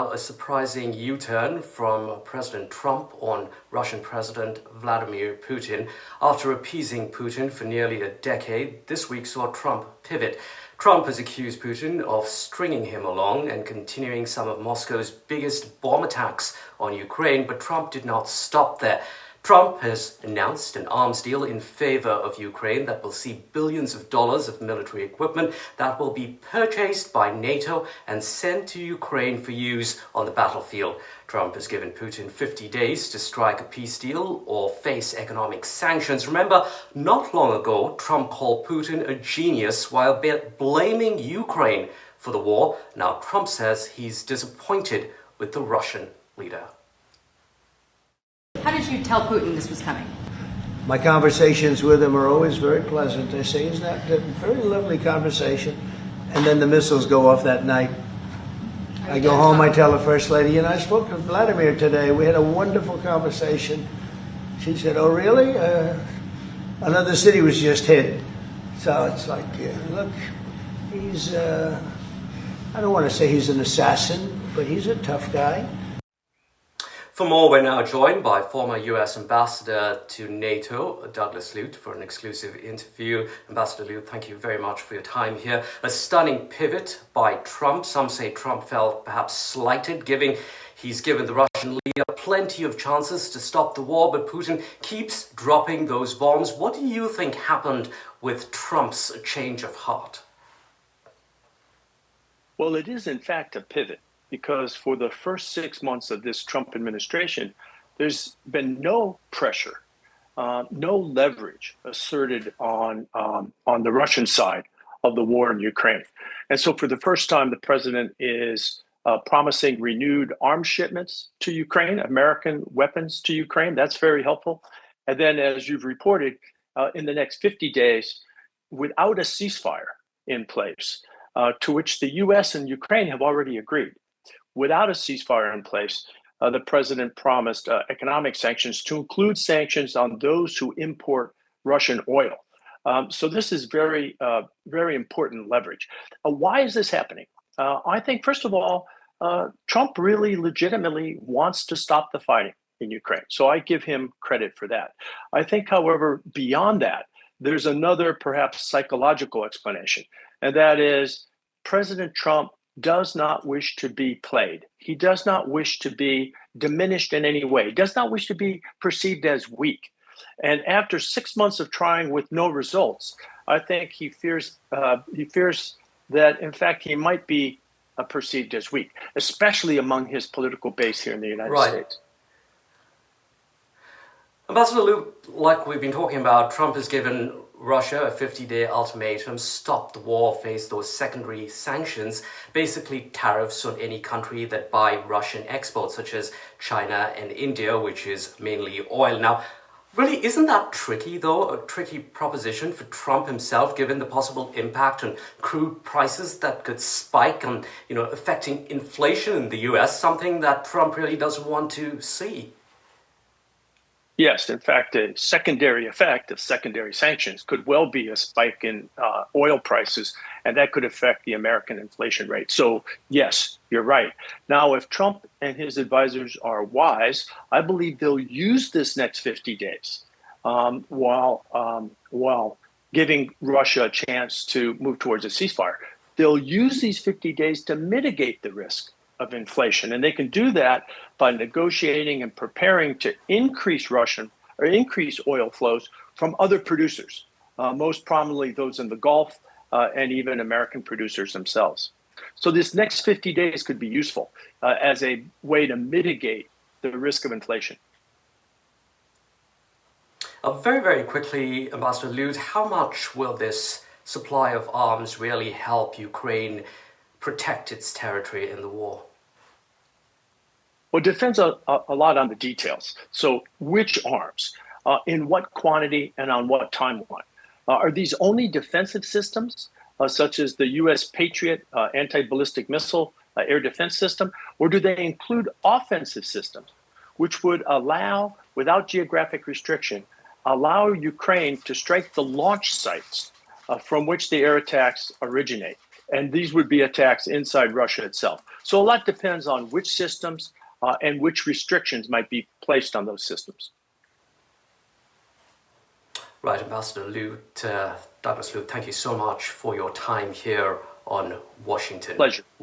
A surprising U-turn from President Trump on Russian President Vladimir Putin. After appeasing Putin for nearly a decade, this week saw Trump pivot. Trump has accused Putin of stringing him along and continuing some of Moscow's biggest bomb attacks on Ukraine, but Trump did not stop there. Trump has announced an arms deal in favor of Ukraine that will see billions of dollars of military equipment that will be purchased by NATO and sent to Ukraine for use on the battlefield. Trump has given Putin 50 days to strike a peace deal or face economic sanctions. Remember, not long ago, Trump called Putin a genius while blaming Ukraine for the war. Now Trump says he's disappointed with the Russian leader. How did you tell Putin this was coming? My conversations with him are always very pleasant. I say, isn't that a very lovely conversation? And then the missiles go off that night. I go home, I tell the First Lady, I spoke to Vladimir today. We had a wonderful conversation. She said, oh, really? Another city was just hit. So it's like, look, he's, I don't want to say he's an assassin, but he's a tough guy. For more, we're now joined by former US Ambassador to NATO, Douglas Lute, for an exclusive interview. Ambassador Lute, thank you very much for your time here. A stunning pivot by Trump. Some say Trump felt perhaps slighted, he's given the Russian leader plenty of chances to stop the war, but Putin keeps dropping those bombs. What do you think happened with Trump's change of heart? Well, it is in fact a pivot, because for the first 6 months of this Trump administration, there's been no pressure, no leverage asserted on the Russian side of the war in Ukraine. And so for the first time, the president is promising renewed arms shipments to Ukraine, American weapons to Ukraine. That's very helpful. And then, as you've reported, in the next 50 days, without a ceasefire in place, to which the US and Ukraine have already agreed. Without a ceasefire in place, the president promised economic sanctions to include sanctions on those who import Russian oil. So this is very, very important leverage. Why is this happening? I think, first of all, Trump really legitimately wants to stop the fighting in Ukraine. So I give him credit for that. I think, however, beyond that, there's another perhaps psychological explanation, and that is President Trump does not wish to be played. He does not wish to be diminished in any way. He does not wish to be perceived as weak. And after 6 months of trying with no results, I think he fears that, in fact, he might be perceived as weak, especially among his political base here in the United States. Ambassador Luke, like we've been talking about, Trump has given Russia a 50-day ultimatum, stop the war, face those secondary sanctions, basically tariffs on any country that buy Russian exports, such as China and India, which is mainly oil. Now, really, isn't that tricky, though, a tricky proposition for Trump himself, given the possible impact on crude prices that could spike and, affecting inflation in the US, something that Trump really doesn't want to see? Yes, in fact, a secondary effect of secondary sanctions could well be a spike in oil prices, and that could affect the American inflation rate. So, yes, you're right. Now, if Trump and his advisors are wise, I believe they'll use this next 50 days while giving Russia a chance to move towards a ceasefire. They'll use these 50 days to mitigate the risk of inflation. And they can do that by negotiating and preparing to increase oil flows from other producers, most prominently those in the Gulf and even American producers themselves. So this next 50 days could be useful as a way to mitigate the risk of inflation. Very, very quickly, Ambassador Lute, how much will this supply of arms really help Ukraine protect its territory in the war? Well, it depends a lot on the details. So which arms, in what quantity, and on what timeline? Are these only defensive systems, such as the U.S. Patriot anti-ballistic missile air defense system, or do they include offensive systems, which would allow, without geographic restriction, allow Ukraine to strike the launch sites from which the air attacks originate? And these would be attacks inside Russia itself. So a lot depends on which systems and which restrictions might be placed on those systems. Right, Ambassador Douglas Lute, thank you so much for your time here on Washington. Pleasure.